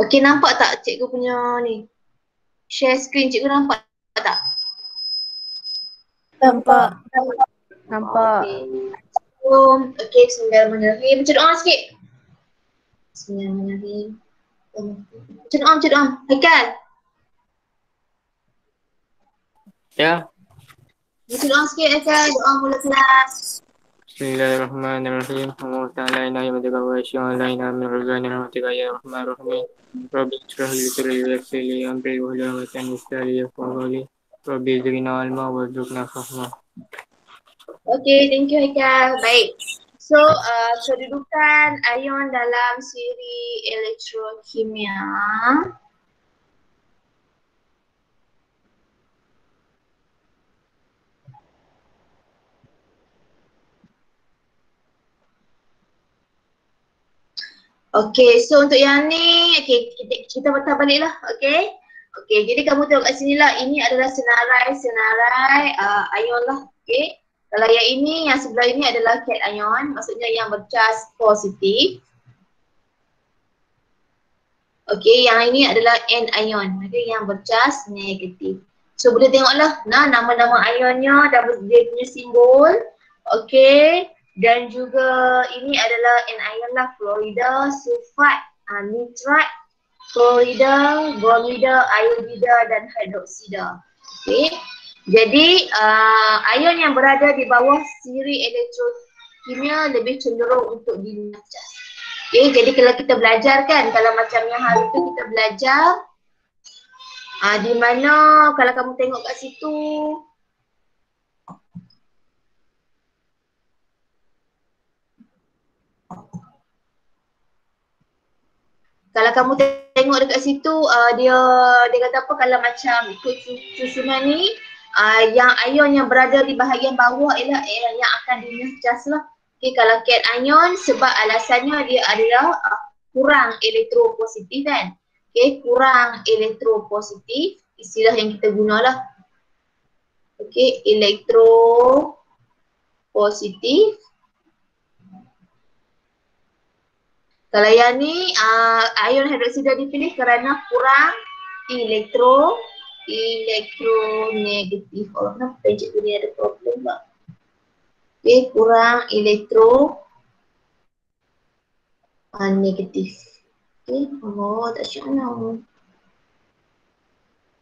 Okey, nampak tak cikgu punya ni? Share screen, cikgu nampak tak? Nampak. Nampak. Okey, bismillahirrahmanirrahim. Baca doa sikit. Bismillahirrahmanirrahim. Baca doa. Haikal. Ya. Baca doa sikit Haikal, doa mula kelas. Bismillahirrahmanirrahim. Allah Ta'ala inna yamdika wa asyhadu an la ilaha illa anta rahmatika ya rahmanir rahim. Rabbi shrah li sadri wa yassir li amri wa hlul 'uqdatam min lisani yafqahu qawli. Rabbi zidna ilma warzuqna fahma. Okey, thank you Haikal. Baik. So, kedudukan ion dalam siri elektrokimia. Okey, so untuk yang ni, okey, kita patah balik lah, okey. Okey, jadi kamu tengok kat sini lah, ini adalah senarai ion lah, okey. Kalau yang ini, yang sebelah ini adalah cation ion, maksudnya yang bercas positif. Okey, yang ini adalah anion, okey, yang bercas negatif. So boleh tengoklah, nama-nama ionnya dan dia punya simbol, okey. Dan juga ini adalah anion lah, fluorida, sulfat, nitrat, fluorida, bromida, iodida dan hidroksida. Okey. Jadi ion yang berada di bawah siri elektrokimia lebih cenderung untuk dilihat cas. Okay, jadi kalau kita belajar kan, kalau macam yang hari tu kita belajar di mana kalau kamu tengok kat situ kalau kamu tengok dekat situ dia kata apa, kalau macam ikut susunan ni yang ion yang berada di bahagian bawah ialah yang akan dilihat cas lah. Okay, kalau cation ion sebab alasannya dia adalah kurang elektropositif kan. Okay, kurang elektropositif, istilah yang kita gunalah. Okay, elektropositif. Kalau yang ni ion hidroksida dipilih kerana kurang elektronegatif. Oh, kenapa cikgu ni ada problem tak? Okay, kurang negatif. Okay, oh tak syuk nak.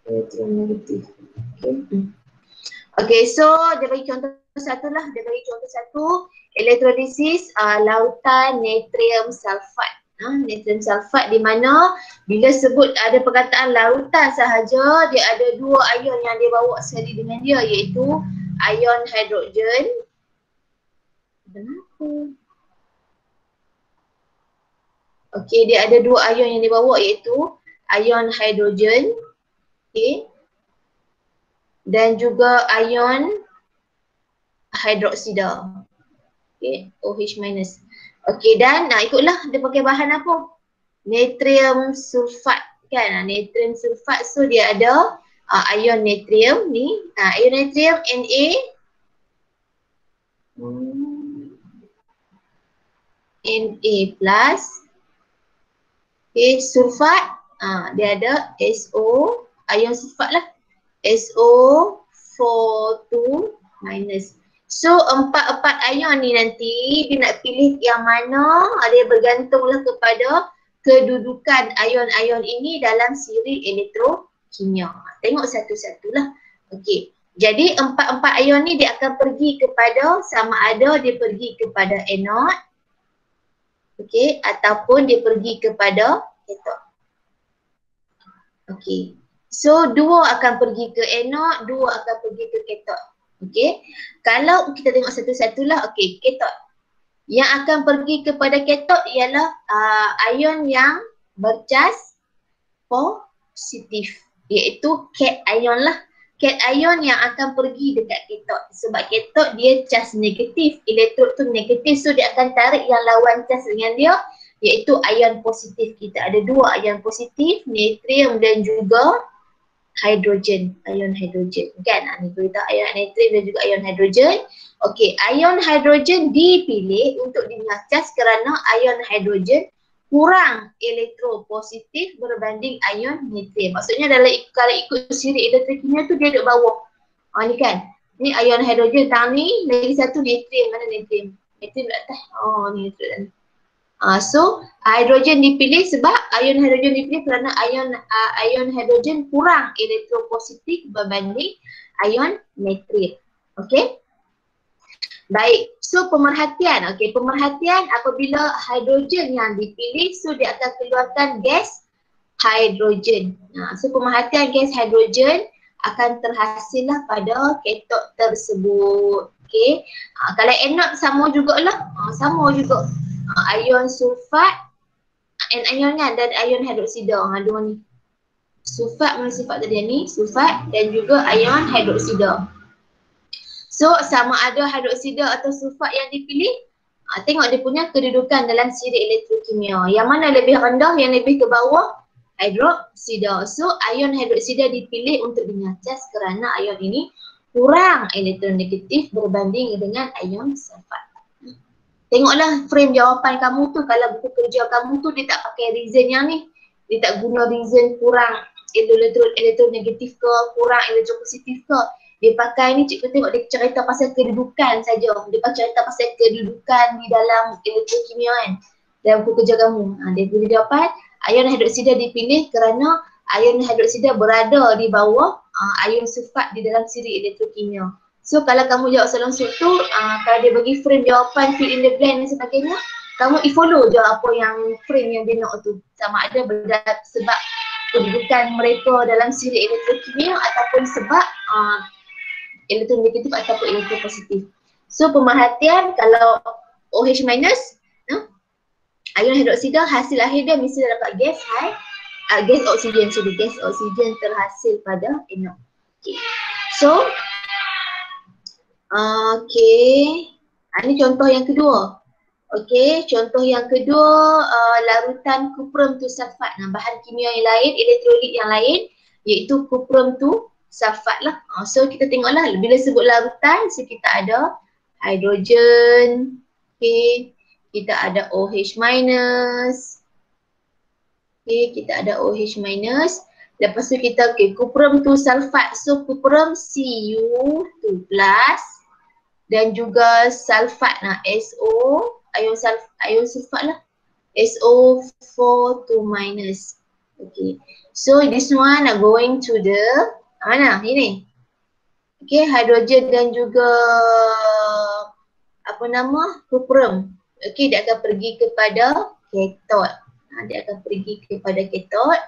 Elektronegatif. Okay, so dia bagi contoh satu lah. Dia bagi contoh satu, elektrolisis lautan natrium sulfat. Natrium sulfat di mana bila sebut ada perkataan lautan sahaja, dia ada dua ion yang dia bawa sekali dengan dia, iaitu ion hidrogen. Kenapa? Okey, dia ada dua ion yang dibawa, iaitu ion hidrogen, okey, dan juga ion hidroksida, okey, OH minus. Okey, dan ikutlah dia pakai bahan apa? Natrium sulfat kan, natrium sulfat. So dia ada ion natrium ni, ion natrium Na plus. Okay, sulfat, dia ada SO, ion sulfat lah, SO42 minus. So empat ion ni nanti dia nak pilih yang mana, dia bergantunglah kepada kedudukan ion-ion ini dalam siri elektrokimia. Tengok satu-satulah. Okey. Jadi empat ion ni dia akan pergi kepada, sama ada dia pergi kepada anode, okey, ataupun dia pergi kepada cathode. Okey. So dua akan pergi ke anode, dua akan pergi ke cathode. Okey. Kalau kita tengok satu-satulah, okey, cathode. Yang akan pergi kepada cathode ialah ion yang bercas positif, iaitu cation lah. Cation yang akan pergi dekat cathode. Sebab cathode dia cas negatif, elektrod tu negatif, so dia akan tarik yang lawan cas dengan dia, iaitu ion positif. Kita ada dua ion positif, natrium dan juga hidrogen, ion hidrogen kan. Ni kita ion natrium dan juga ion hidrogen. Okey, ion hidrogen dipilih untuk dilihat cas kerana ion hidrogen kurang elektropositif berbanding ion natrium. Maksudnya dalam kalau ikut siri elektrokimia tu dia duduk bawah. Ni kan. Ni ion hidrogen tang ni, lagi satu natrium. Mana natrium? Natrium kat atas. Ni natrium. So hidrogen dipilih sebab ion hidrogen dipilih kerana ion hidrogen kurang elektropositif berbanding ion natrium. Okey? Baik, so pemerhatian. Okey, pemerhatian apabila hidrogen yang dipilih, so dia akan keluarkan gas hidrogen. So pemerhatian gas hidrogen akan terhasillah pada katot tersebut. Okey, kalau anode sama jugalah, sama juga. Ion sulfat, anion kan, dan ion hidroksida. Dua ni. Sulfat mana sifat tadi ni? Sulfat dan juga ion hidroksida. So sama ada hidroksida atau sulfat yang dipilih, tengok dia punya kedudukan dalam siri elektrokimia. Yang mana lebih rendah, yang lebih ke bawah, hidroksida. So ion hidroksida dipilih untuk dinyacas kerana ion ini kurang elektronegatif berbanding dengan ion sulfat. Tengoklah frame jawapan kamu tu, kalau buku kerja kamu tu dia tak pakai reason yang ni. Dia tak guna reason kurang elektronegatif ke, kurang elektropositif ke. Dia pakai ni, cikgu tengok dia cerita pasal kedudukan saja. Dia pakai cerita pasal kedudukan di dalam elektrokimia kan. Dalam buku kerja kamu. Dia beri jawapan, ion hidroksida dipilih kerana ion hidroksida berada di bawah ion sulfat di dalam siri elektrokimia. So kalau kamu jawab soalan tu, kalau dia bagi frame jawapan, fill in the blank dan sebagainya, kamu follow je apa yang frame yang dia nak tu. Sama ada sebab kedudukan mereka dalam siri elektrokimia ataupun sebab elektronegatif ataupun elektropositif. So pemerhatian kalau OH minus, ion hidroksida, hasil akhir dia mesti dapat gas gas oksigen. So gas oksigen terhasil pada anode. Okay. So ini contoh yang kedua. Okey, contoh yang kedua, larutan kuprum tu sulfat. Bahan kimia yang lain, elektrolit yang lain, iaitu kuprum tu sulfat lah. So kita tengoklah bila sebut larutan, so kita ada hidrogen, okay, kita ada OH minus, okay, kita ada OH minus. Lepas tu kita kuprum tu sulfat, so kuprum Cu2 plus dan juga sulfat SO, ion sulfat lah, SO4 2 minus. Okay, so this one are going to the mana? Ini. Okay, hidrogen dan juga apa nama? Kuprum. Okay, dia akan pergi kepada katot. Dia akan pergi kepada katot.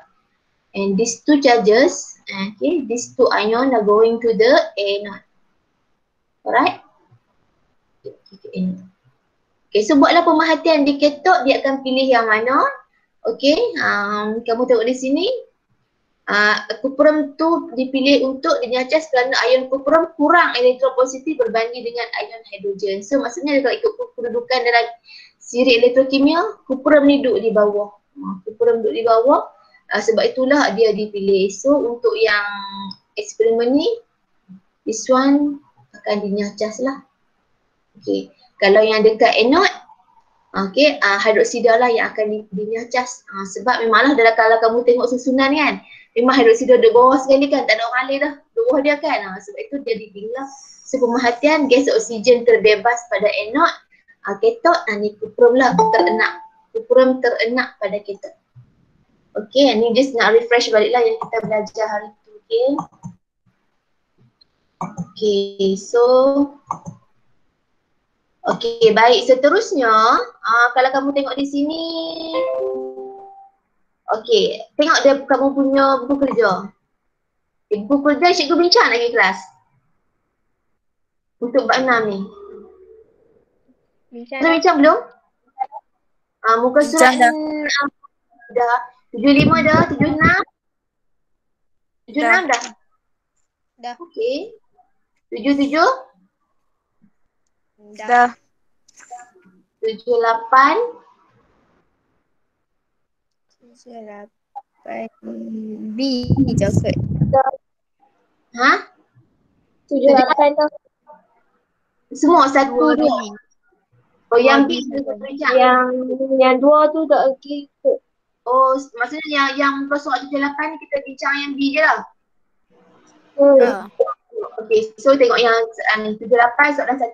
And these two charges, okay, these two ion are going to the anode. Alright? Okay, so buatlah pemerhatian di katot, dia akan pilih yang mana. Okay, kamu tengok di sini. Kuprum tu dipilih untuk dinyacas kerana ion kuprum kurang elektropositif berbanding dengan ion hidrogen. So maksudnya kalau ikut kedudukan dalam siri elektrokimia, kuprum ni duduk di bawah. Kuprum duduk di bawah, sebab itulah dia dipilih. So untuk yang eksperimen ni, this one akan dinyacas lah. Okay, kalau yang dekat anode, okay, hidroksida lah yang akan dinyacas. Sebab memanglah dalam kalau kamu tengok susunan kan, memang hidroksida duduk bawah sekali kan, tak ada orang lain dah bawah dia kan. Sebab itu dia dipilih lah. So pemerhatian gas oksigen terbebas pada anode, katot, ni kuprum lah terenak. Kuprum terenak pada katot. Okay, ni just nak refresh balik lah yang kita belajar hari tu. Okay, okay, so okay, baik, seterusnya kalau kamu tengok di sini, okay, tengok dia kamu punya buku kerja. Buku kerja cikgu bincang lagi kelas untuk bab 6 ni. Bincang belum? Muka surat dah 75 dah, 76 dah. Dah. Okay, 77 Dah. 78 B je kot. 78 tu. Semua 1, 2. Oh, yang B kita bincang. Yang dua tu tak lagi ikut. Oh, maksudnya yang soal 78 ni kita bincang yang B je lah. Ha. Okay, so tengok yang 78 soalan 1.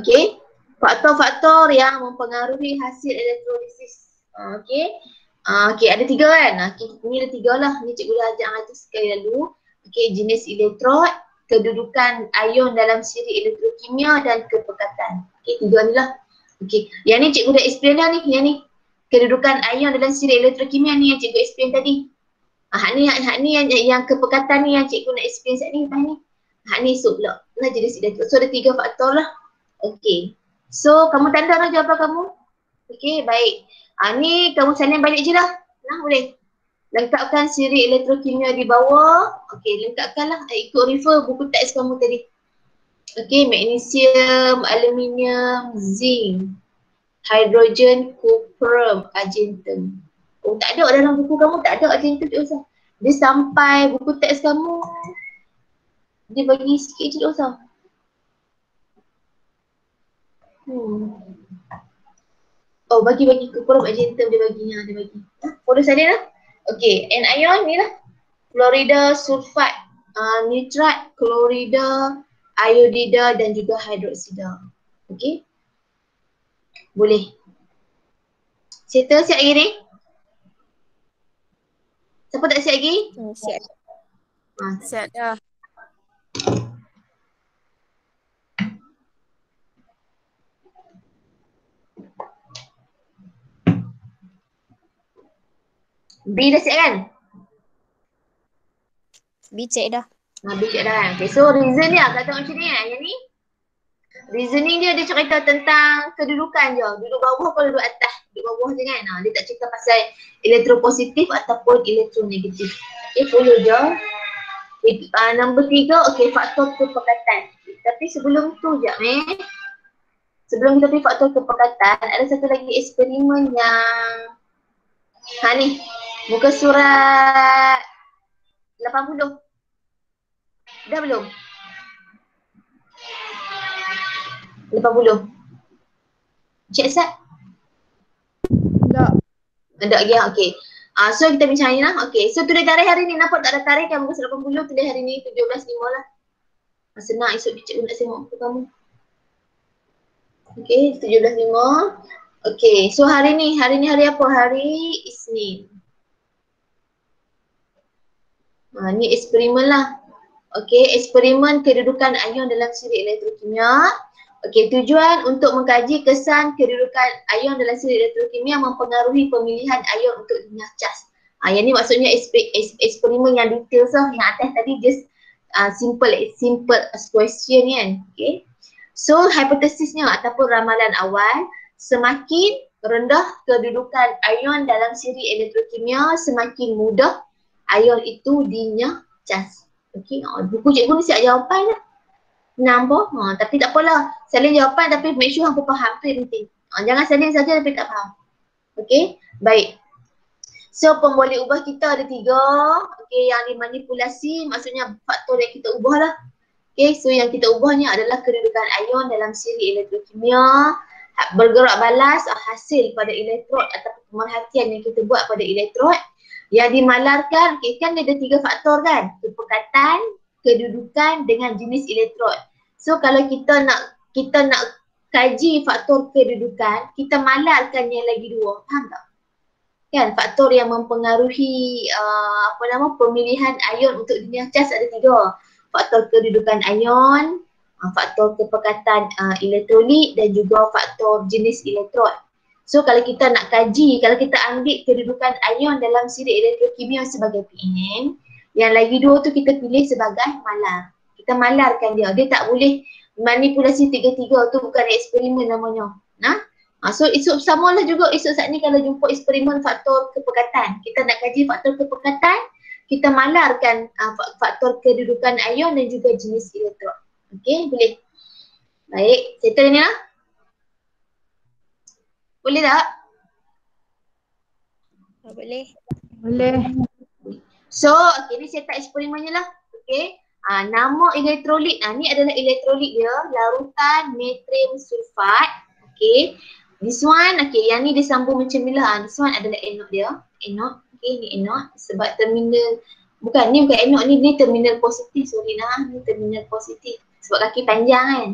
Okay, faktor-faktor yang mempengaruhi hasil elektrolisis. Okay. Okay, ada 3 kan? Okay, ni ada 3 lah. Ni cikgu dah ajar sekali lalu. Okay, jenis elektrod, kedudukan ion dalam siri elektrokimia dan kepekatan. Okay, 3 ni lah. Okay, yang ni cikgu dah explain dah ni. Yang ni, kedudukan ion dalam siri elektrokimia ni yang cikgu explain tadi. Hak ni yang kepekatan ni yang cikgu nak explain saat ni. Hak ni esok pula. Nah, jenis elektron. So ada 3 faktor lah. Okay. So kamu tanda lah jawapan kamu. Okay, baik. Ni kamu salin balik je lah. Nah, boleh. Lengkapkan siri elektrokimia di bawah. Okay, lengkapkan lah. Ikut refer buku teks kamu tadi. Okay, magnesium, aluminium, zinc, hidrogen, cuprum, argentum. Oh, tak ada dalam buku kamu, tak ada argentum, tak usah. Dia sampai buku teks kamu, dia bagi sikit je, tak usah. Oh, bagi cuprum, argentum dia bagi. Dia bagi. Follow saya lah. Okay, anion ni lah. Klorida, sulfat, nitrat, klorida, iodida dan juga hidroksida. Okay. Boleh. Settle siap lagi ni? Siapa tak siap lagi? Siap. Siap dah. B dah siap kan? B cek dah. B cek dah kan? Okay, so reason ni agak tengok macam ni kan? Yang ni reasoning dia cerita tentang kedudukan je. Duduk bawah kalau duduk atas. Duduk bawah je kan? Dia tak cerita pasal elektropositif ataupun elektronegatif. Okay, follow je. Nombor 3, okay, faktor kepekatan. Tapi sebelum tu je, sebelum kita pergi faktor kepekatan, ada satu lagi eksperimen yang ni, muka surat 80. Dah belum? 80. Cik Sat? Tak. Ada lagi, okey. So kita bincang ni lah. Okay, so tulis tarikh hari ni. Nampak tak ada tarikh kan? Muka surat 80 tulis hari ni 17.5 lah. Senang esok cikgu nak tengok muka kamu. Okay, 17.5. Okay, so hari ni hari apa? Hari Isnin. Ni eksperimen lah. Okay, eksperimen kedudukan ion dalam siri elektrokimia. Okay, tujuan untuk mengkaji kesan kedudukan ion dalam siri elektrokimia mempengaruhi pemilihan ion untuk dinyah cas. Yang ni maksudnya eksperimen yang detail lah. Yang atas tadi just simple question kan. Okay. So hipotesisnya ataupun ramalan awal, semakin rendah kedudukan ion dalam siri elektrokimia, semakin mudah ion itu dinyah cas. Okay, buku cikgu ni siap jawapan lah. Nampak? Tapi tak apalah. Salin jawapan tapi make sure hampa faham. Tu yang penting. Jangan salin saja tapi tak faham. Okay, baik. So pemboleh ubah kita ada 3. Okay, yang dimanipulasi maksudnya faktor yang kita ubah lah. Okay, so yang kita ubah ni adalah kedudukan ion dalam siri elektrokimia, bergerak balas hasil pada elektrod atau pemerhatian yang kita buat pada elektrod. Yang dimalarkan, okay, kan ada 3 faktor kan? Kepekatan, kedudukan dengan jenis elektrod. So kalau kita nak kaji faktor kedudukan, kita malarkan yang lagi 2. Faham tak? Kan faktor yang mempengaruhi pemilihan ion untuk dinyah cas ada 3. Faktor kedudukan ion, faktor kepekatan elektrolit dan juga faktor jenis elektrod. So kalau kita nak kaji, kalau kita ambil kedudukan ion dalam siri elektrokimia sebagai PN, yang lagi 2 tu kita pilih sebagai malar. Kita malarkan dia. Dia tak boleh manipulasi 3-3 tu, bukan eksperimen namanya. So esok samalah juga esok saat ni kalau jumpa eksperimen faktor kepekatan. Kita nak kaji faktor kepekatan, kita malarkan faktor kedudukan ion dan juga jenis elektrod. Okey, boleh. Baik, settle ni lah. Boleh tak? Boleh. Boleh. So, okay, ni saya tak eksperimennya lah. Okay. Nama elektrolit, ni adalah elektrolit dia, larutan natrium sulfat. Okay. This one, okay, yang ni disambung macam ni lah. This one adalah anode dia. Anode, okay, ni anode. Sebab terminal, bukan anode ni terminal positif. Sorry lah, ni terminal positif. Sebab kaki panjang kan.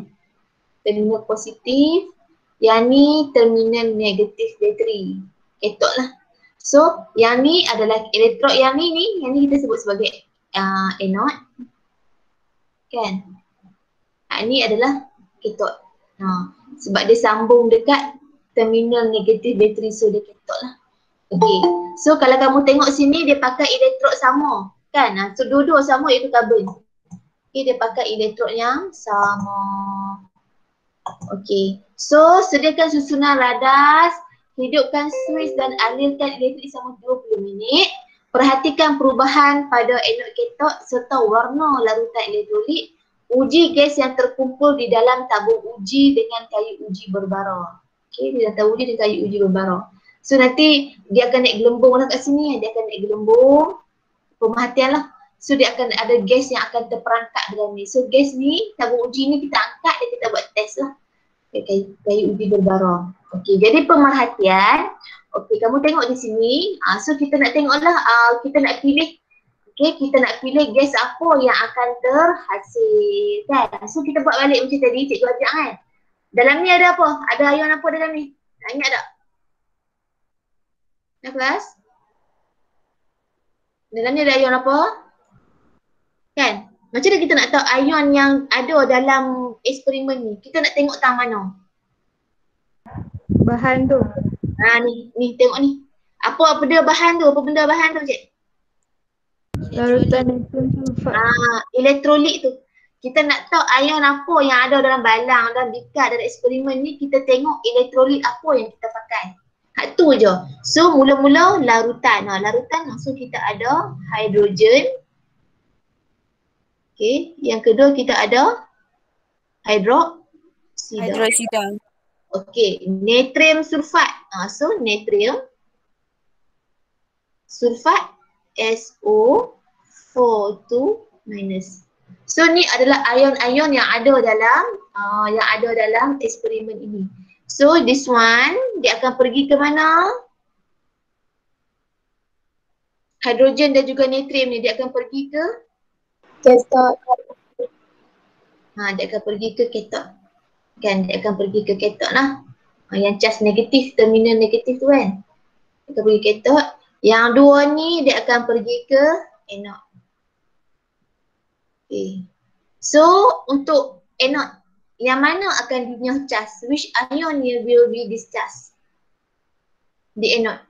Terminal positif. Yang ni terminal negatif bateri. Cathode lah. So, yang ni adalah elektrod yang ni kita sebut sebagai anode. Kan? Ni adalah cathode. Sebab dia sambung dekat terminal negatif bateri, so dia cathode lah. Okay. So kalau kamu tengok sini dia pakai elektrod sama. Kan? So dua-dua sama iaitu karbon. Okay, dia pakai elektrod yang sama. Okay. So sediakan susunan radas, hidupkan switch dan alirkan elektrik selama 20 minit. Perhatikan perubahan pada anode cathode serta warna larutan elektrolit. Uji gas yang terkumpul di dalam tabung uji dengan kayu uji berbara. Okay, dia dah tahu dia dengan kayu uji berbara. So nanti dia akan naik gelembung lah kat sini. Dia akan naik gelembung. Pemerhatian lah. So dia akan ada gas yang akan terperangkap dalam ni. So gas ni, tabung uji ni kita angkat dan kita buat test lah. Kayu uji berbara. Okay, jadi pemerhatian. Okay, kamu tengok di sini. So kita nak tengok lah, kita nak pilih. Okay, kita nak pilih gas apa yang akan terhasil kan. So kita buat balik macam tadi, cikgu ajak kan. Dalam ni ada apa? Ada ion apa dalam ni? Nak ingat tak? Nak kelas? Dalam ni ada ion apa? Kan? Macam mana kita nak tahu ion yang ada dalam eksperimen ni? Kita nak tengok tang mana? Bahan tu. Ni tengok ni. Apa dia bahan tu? Apa benda bahan tu, cik? Larutan natrium sulfat. Elektrolit tu. Kita nak tahu ion apa yang ada dalam balang, dalam bikat, dalam eksperimen ni, kita tengok elektrolit apa yang kita pakai. Hak tu je. So mula-mula larutan. Larutan langsung kita ada hidrogen. Okay. Yang kedua kita ada hidroksida. Okay. Natrium sulfat. So natrium sulfat SO4 2-. So ni adalah ion-ion yang ada dalam eksperimen ini. So this one dia akan pergi ke mana? Hidrogen dan juga natrium ni dia akan pergi ke cathode. Dia akan pergi ke cathode. Kan, dia akan pergi ke cathode lah. Yang charge negatif, terminal negatif tu kan. Dia akan pergi cathode. Yang dua ni dia akan pergi ke anode. Okay. So untuk anode, yang mana akan dinyah charge? Which ion will be discharged di anode?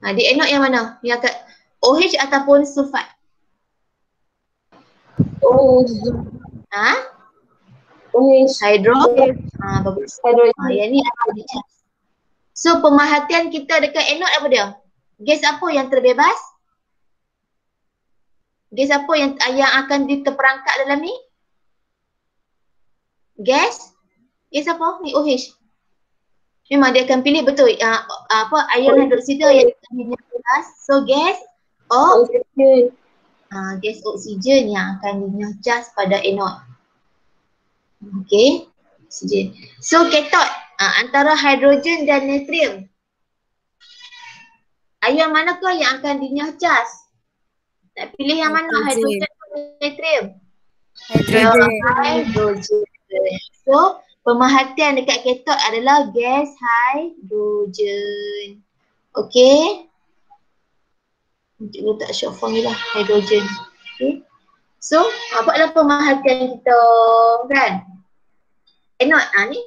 Di anode yang mana? Yang akan OH ataupun sulfat? OH. Bagus. Yang ni akan discharge. So pemerhatian kita dekat anode apa dia? Gas apa yang terbebas? Gas apa yang akan terperangkap dalam ni? Gas apa? Ni OH. Memang dia akan pilih betul ion hidroksida yang dinyah. So gas oksigen. Gas oksigen yang akan dinyah gas pada anode. Okay. Oksigen. So cathode antara hidrogen dan natrium. Ion manakah yang akan dinyah gas? Nak pilih yang mana? Hidrogen atau natrium? Hidrogen. So pemerhatian dekat cathode adalah gas hidrogen. Okay. Cikgu tak short form ni lah, hidrogen. Okay. So apa pemerhatian kita kan? Anode ni.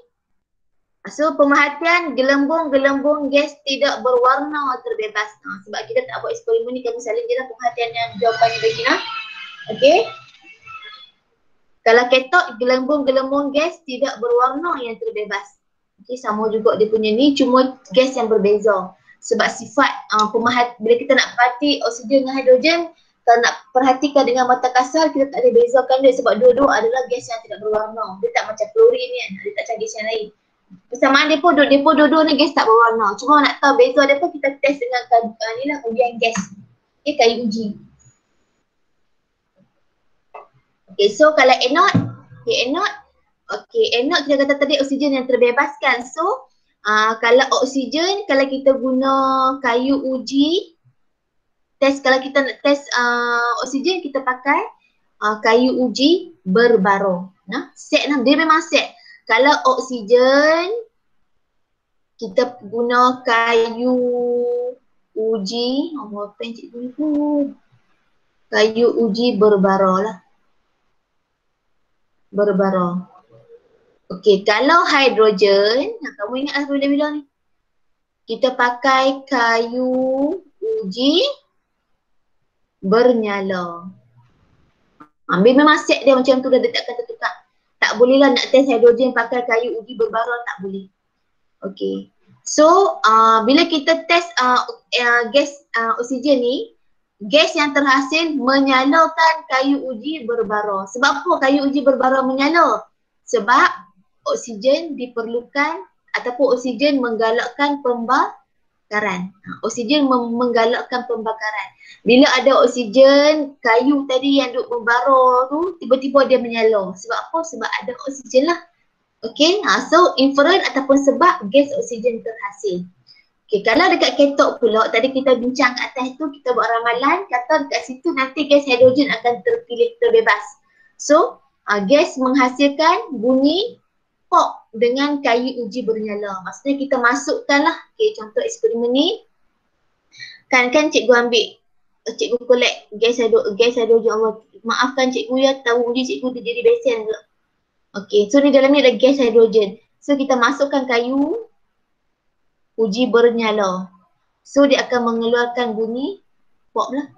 So pemerhatian gelembung-gelembung gas tidak berwarna terbebas. Sebab kita tak buat eksperimen ni, kamu salin je lah pemerhatian yang jawapannya bagi nak. Okay. Kalau cathode, gelembung-gelembung gas tidak berwarna yang terbebas. Okay, sama juga dia punya ni, cuma gas yang berbeza. Sebab sifat bila kita nak perhati oksigen dengan hidrogen, kalau nak perhatikan dengan mata kasar, kita tak boleh bezakan dia sebab dua-dua adalah gas yang tidak berwarna. Dia tak macam klorin ni kan, dia tak macam gas yang lain. Persamaan dia pun dua-dua ni gas tak berwarna. Cuma nak tahu beza dia pun kita test dengan ni lah ujian gas. Okay, kayu uji. Okay, so kalau anode, anode kita kata tadi oksigen yang terbebaskan. So, kalau oksigen, kalau kita guna kayu uji, kalau kita nak test oksigen, kita pakai kayu uji berbaro. Nah, set lah, dia memang set. Kalau oksigen, kita guna kayu uji, apa yang cikgu ni pun? Kayu uji berbaro lah. Berbaro. Okey, kalau hidrogen, kamu ingat lah bila-bila ni. Kita pakai kayu uji bernyala. Ambil memang set dia macam tu dah takkan tertukar. Tak boleh lah nak test hidrogen pakai kayu uji berbaro, tak boleh. Okey. So, bila kita test gas oksigen ni, gas yang terhasil menyalakan kayu uji berbaro. Sebab apa kayu uji berbaro menyala? Sebab oksigen diperlukan ataupun oksigen menggalakkan pembakaran. Oksigen menggalakkan pembakaran. Bila ada oksigen, kayu tadi yang duk membara tu tiba-tiba dia menyala. Sebab apa? Sebab ada oksigen lah. Okay, so infrared ataupun sebab gas oksigen terhasil. Okay, kalau dekat katot pula, tadi kita bincang kat atas tu, kita buat ramalan, kata dekat situ nanti gas hidrogen akan terpilih terbebas. So, gas menghasilkan bunyi pop dengan kayu uji bernyala. Maksudnya kita masukkanlah, okay, contoh eksperimen ni, kan cikgu ambil, cikgu collect gas hidrogen, Allah maafkan cikgu ya, tahu uji cikgu tu jadi besen ke. Okay, so ni dalam ni ada gas hidrogen. So kita masukkan kayu uji bernyala. So dia akan mengeluarkan bunyi pop lah.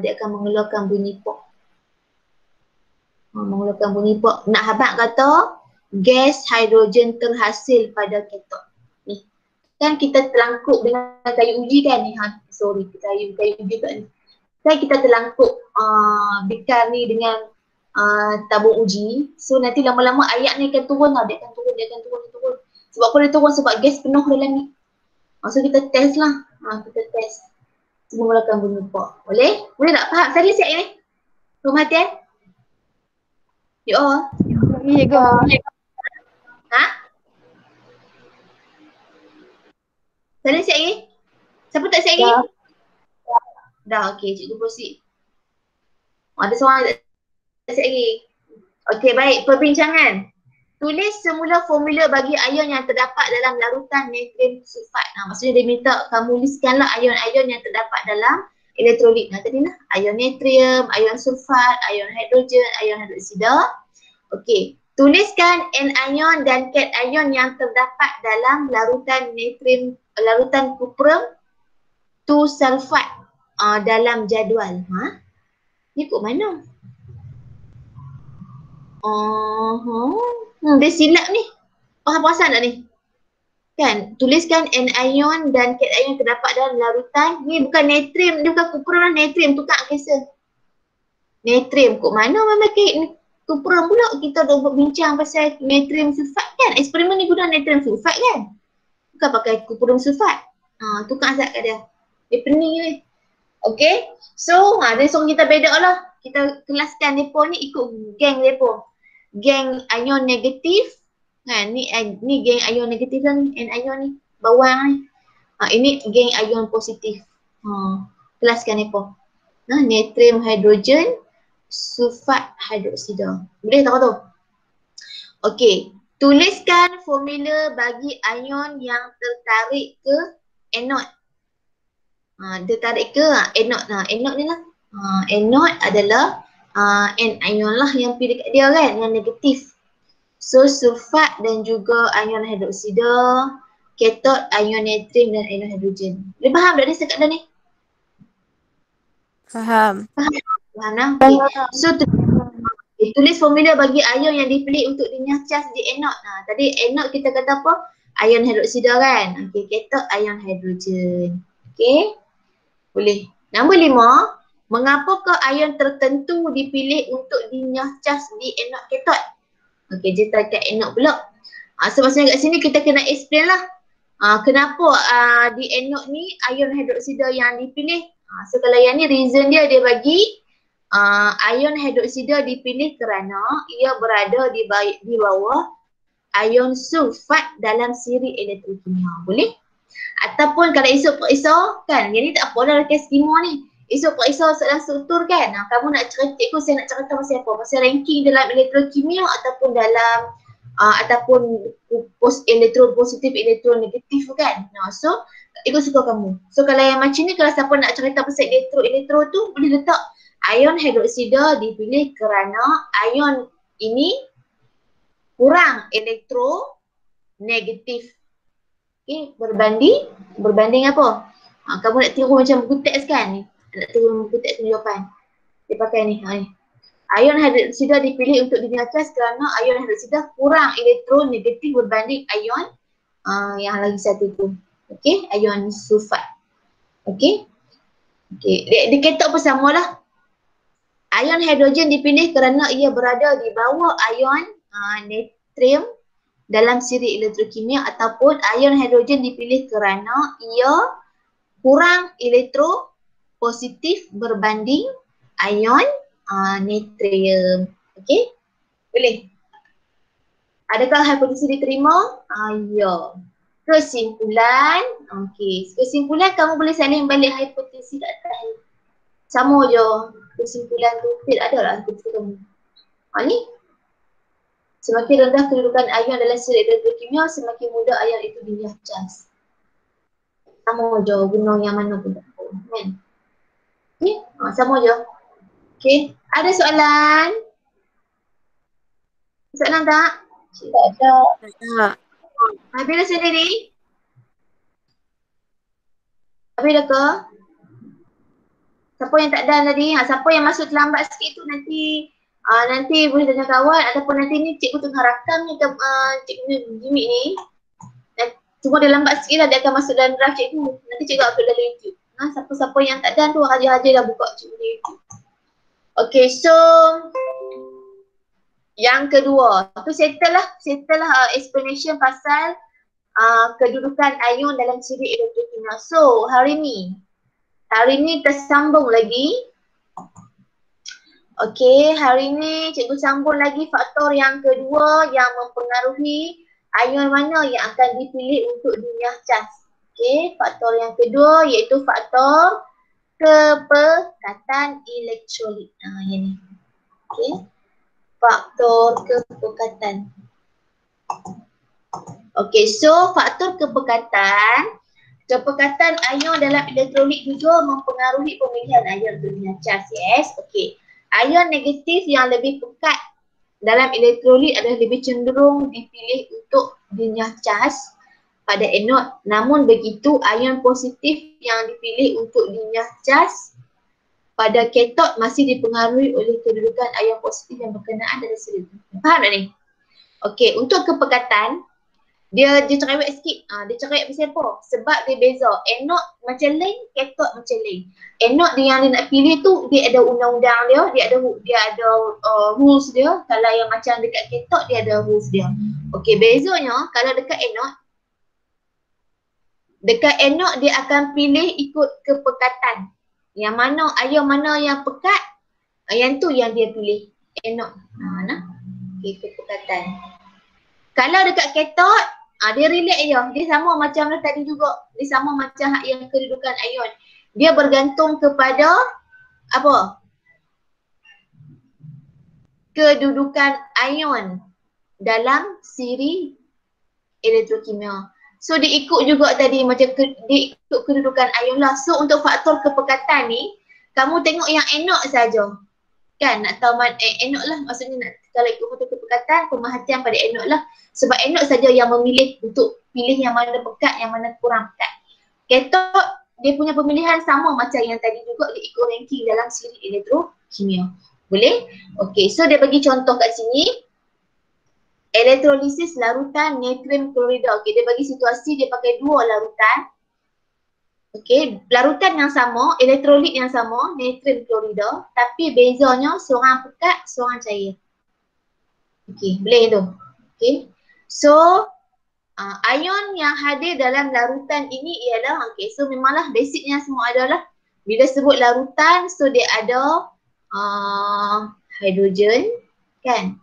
Dia akan mengeluarkan bunyi pop. Mengeluarkan bunyi pop. Nak habaq kata gas hidrogen terhasil pada katot. Ni. Kan kita terlangkup dengan kayu uji kan ni. Sorry, kayu uji kat ni. Kan kita terlangkup bikar ni dengan tabung uji. So nanti lama-lama air ni akan turun lah. Dia akan turun. Sebab apa dia turun? Sebab gas penuh dalam ni. So kita test lah. Kita test. Mengeluarkan bunyi pop. Boleh? Boleh tak? Faham? Saya siap ni? Perhatian? You all? Ya, go. Saya siap ni? Siapa tak siap ni? Dah, okey. Cikgu proceed. Ada seorang tak siap lagi. Okey, baik. Perbincangan. Tulis semula formula bagi ion yang terdapat dalam larutan natrium sulfat. Maksudnya dia minta kamu listkanlah ion-ion yang terdapat dalam elektrolit. Tadi lah, ion natrium, ion sulfat, ion hidrogen, ion hidroksida. Okey, tuliskan anion dan cation yang terdapat dalam larutan natrium, larutan cuprum 2 sulfat dalam jadual. Ni kok mana? Dia silap ni. Perasan tak ni? Kan, tuliskan anion dan cation terdapat dalam larutan. Ni bukan natrium, dia bukan cuprum lah, natrium. Tukar kisah. Natrium, kok mana memakai cuprum pula? Kita dah berbincang pasal natrium sulfat kan? Eksperimen ni guna natrium sulfat kan? Bukan pakai cuprum sulfat. Tukar asal kat dia. Dia pening ni. Okay, so dia suruh kita beda lah. Kita kelaskan mereka ni ikut geng mereka. Geng ion negatif. Ni geng ion negatif lah ni. Anion ni. Bawang ni. Ini geng ion positif. Kelaskan mereka. Natrium hidrogen, sulfat hidroksida. Boleh tak tu? Okey. Tuliskan formula bagi ion yang tertarik ke anode. Tertarik ke anode. Anode ni lah. Anode adalah anion lah yang pilih kat dia kan, yang negatif. So sulfat dan juga ion hidroksida, katot, ion natrium dan ion hidrogen. Boleh faham tak ni sekat dah ni? Faham. Faham lah? Okay. So tulis formula bagi ion yang dipilih untuk dinyahcas di anode. Tadi anode kita kata apa? Ion hidroksida kan? Okay, katot, ion hidrogen. Okay? Boleh. Nombor 5. Mengapakah ion tertentu dipilih untuk dinyahcas di anode katot? Okey, dia kat anode pula. So maksudnya kat sini kita kena explain lah. Kenapa di anode ni ion hidroksida yang dipilih. So kalau yang ni reason dia bagi ion hidroksida dipilih kerana ia berada di bawah ion sulfat dalam siri elektrokimia. Boleh? Ataupun kalau esok periksa kan, yang ni tak apalah kes skema ni. Esok periksa soalan struktur kan. Kamu nak cerita, cikgu saya nak cerita pasal apa? Pasal ranking dalam elektrokimia ataupun dalam ataupun elektron positif, elektron negatif kan. So ikut suka kamu. So kalau yang macam ni, kalau siapa nak cerita pasal elektro tu, boleh letak ion hidroksida dipilih kerana ion ini kurang elektronegatif. Okay, berbanding apa? Kamu nak tiru macam buku teks kan? Nak tiru buku teks jawapan. Dia pakai ni. Ion hidroksida dipilih untuk dinyatakan kerana ion hidroksida kurang elektronegatif berbanding ion yang lagi satu tu. Okey, ion sulfat. Okey. Dia ketok pun samalah. Ion hidrogen dipilih kerana ia berada di bawah ion natrium dalam siri elektrokimia, ataupun ion hidrogen dipilih kerana ia kurang elektropositif berbanding ion natrium. Okey? Boleh? Adakah hipotesis diterima? Ya. Kesimpulan. Okey. Kesimpulan kamu boleh salin balik hipotesis kat atas. Sama je. Kesimpulan tu tidak ada lah hipotesis kamu. Ni. Semakin rendah kedudukan ion dalam siri elektrokimia, semakin mudah ion itu dinyahcas. Sama je, guna yang mana pun tak tahu. Kan? Okay? Sama je. Okay. Ada soalan? Soalan tak? Tak ada. Tak. Habis dah sendiri? Habis dah ke? Siapa yang tak ada tadi? Siapa yang masuk terlambat sikit tu nanti boleh tanya kawan, ataupun nanti ni cikgu tengah rakam ni cikgu Jimmy ni. Cuma dia lambat sikit lah, dia akan masuk dalam draft cikgu. Nanti cikgu upload dalam YouTube. Siapa-siapa yang tak ada tu hajar-hajar dah buka cikgu di YouTube. Okay, so yang kedua tu settle lah explanation pasal kedudukan ion dalam siri elektrokimia. So hari ni tersambung lagi. Okey, hari ni cikgu sambung lagi faktor yang kedua yang mempengaruhi ion mana yang akan dipilih untuk dinyahcas. Okey, faktor yang kedua iaitu faktor kepekatan elektrolit. Yang ni. Okey. Faktor kepekatan. Okey, so faktor kepekatan ion dalam elektrolit juga mempengaruhi pemilihan ion untuk dinyahcas. Yes, okey. Ion negatif yang lebih pekat dalam elektrolit adalah lebih cenderung dipilih untuk dinyahcas pada anod. Namun begitu, ion positif yang dipilih untuk dinyahcas pada katot masih dipengaruhi oleh kedudukan ion positif yang berkenaan dalam siri. Faham tak ni? Okey, untuk kepekatan dia cerewet sikit. Dia cerewet pasal apa? Sebab dia beza. Anod macam lain, katot macam lain. Anod dia yang dia nak pilih tu, dia ada undang-undang dia, dia ada rules dia. Kalau yang macam dekat katot, dia ada rules dia. Okey, bezanya kalau dekat anod dia akan pilih ikut kepekatan. Yang mana, ion mana yang pekat, yang tu yang dia pilih. Anod. Okey, kepekatan. Kalau dekat katot, dia relax je. Dia sama macam tadi juga. Dia sama macam yang kedudukan ion. Dia bergantung kepada apa? Kedudukan ion dalam siri elektrokimia. So dia ikut juga tadi macam dia ikut kedudukan ion lah. So untuk faktor kepekatan ni, kamu tengok yang anod saja. Kan nak tahu anod lah, maksudnya kalau ikut faktor kepekatan, pemerhatian pada anod lah. Sebab anod saja yang memilih untuk pilih yang mana pekat, yang mana kurang pekat. Katot dia punya pemilihan sama macam yang tadi juga, dia ikut ranking dalam siri elektrokimia. Boleh? Okey, so dia bagi contoh kat sini. Elektrolisis larutan natrium klorida. Okey, dia bagi situasi dia pakai dua larutan. Okey, larutan yang sama, elektrolit yang sama, natrium klorida, tapi bezanya seorang pekat, seorang cair. Okey, boleh tu. Okey. So, ion yang hadir dalam larutan ini ialah, so memanglah basicnya semua adalah bila sebut larutan, so dia ada hidrogen kan.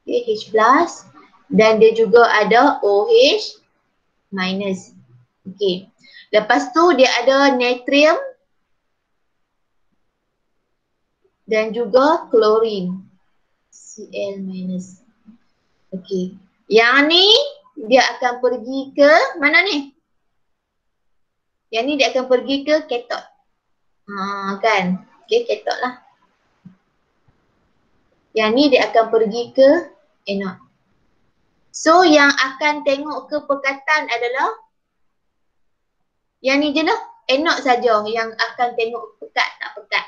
Okay, H plus dan dia juga ada OH minus. Okay. Lepas tu dia ada natrium dan juga klorin. Cl minus. Okay. Yang ni dia akan pergi ke mana ni? Yang ni dia akan pergi ke katot. Kan? Okay, katot lah. Yang ni dia akan pergi ke anode. So yang akan tengok ke pekatan adalah yang ni je lah, anode saja yang akan tengok pekat tak pekat.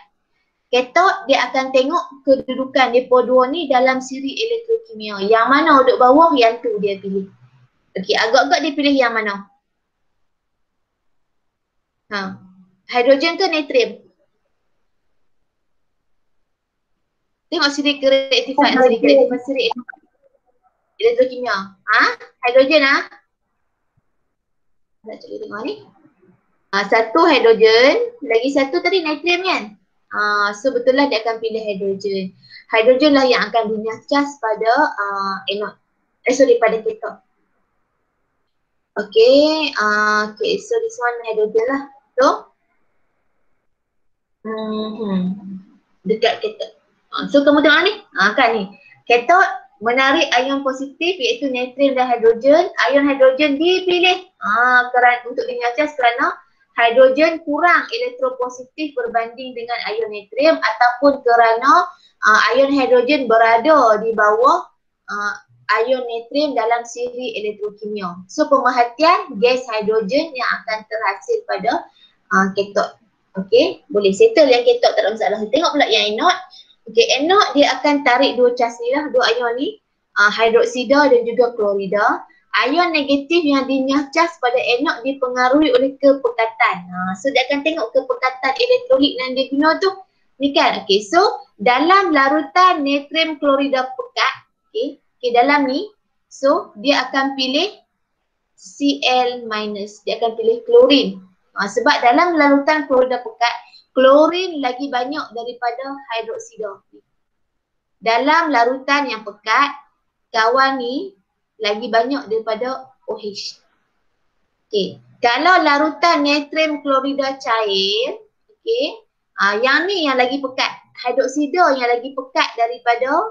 Katot dia akan tengok kedudukan mereka dua ni dalam siri elektrokimia. Yang mana duduk bawah, yang tu dia pilih. Okey, agak-agak dia pilih yang mana? Hidrogen ke natrium? Tengok siri reaktifan, siri elektrokimia. Hidrogen nak cari tengok ni. Satu hidrogen, lagi satu tadi natrium kan? So betul lah dia akan pilih hidrogen. Hidrogen lah yang akan dinyacas pada anode. Pada katot. Okay, so this one hydrogen lah. So, dekat katot. So kamu tengok ni, kan ni. Katot menarik ion positif iaitu natrium dan hidrogen. Ion hidrogen dipilih untuk dinyacas kerana hidrogen kurang elektropositif berbanding dengan ion natrium ataupun kerana ion hidrogen berada di bawah ion natrium dalam siri elektrokimia. So pemerhatian gas hidrogen yang akan terhasil pada katot. Okey, boleh settle yang katot tak ada masalah. Tengok pula yang anode. Okey, anode dia akan tarik dua cas ni lah, dua ion ni, hidroksida dan juga klorida. Ion negatif yang dinyacas pada anode dipengaruhi oleh kepekatan. So dia akan tengok kepekatan elektrolit yang dia guna tu. Ni kan, okey. So dalam larutan natrium klorida pekat, okey, dalam ni, so dia akan pilih Cl minus, dia akan pilih klorin. Sebab dalam larutan klorida pekat, klorin lagi banyak daripada hidroksida. Dalam larutan yang pekat, kawan ni lagi banyak daripada OH. Okey, kalau larutan natrium klorida cair, okey, yang ni yang lagi pekat. Hidroksida yang lagi pekat daripada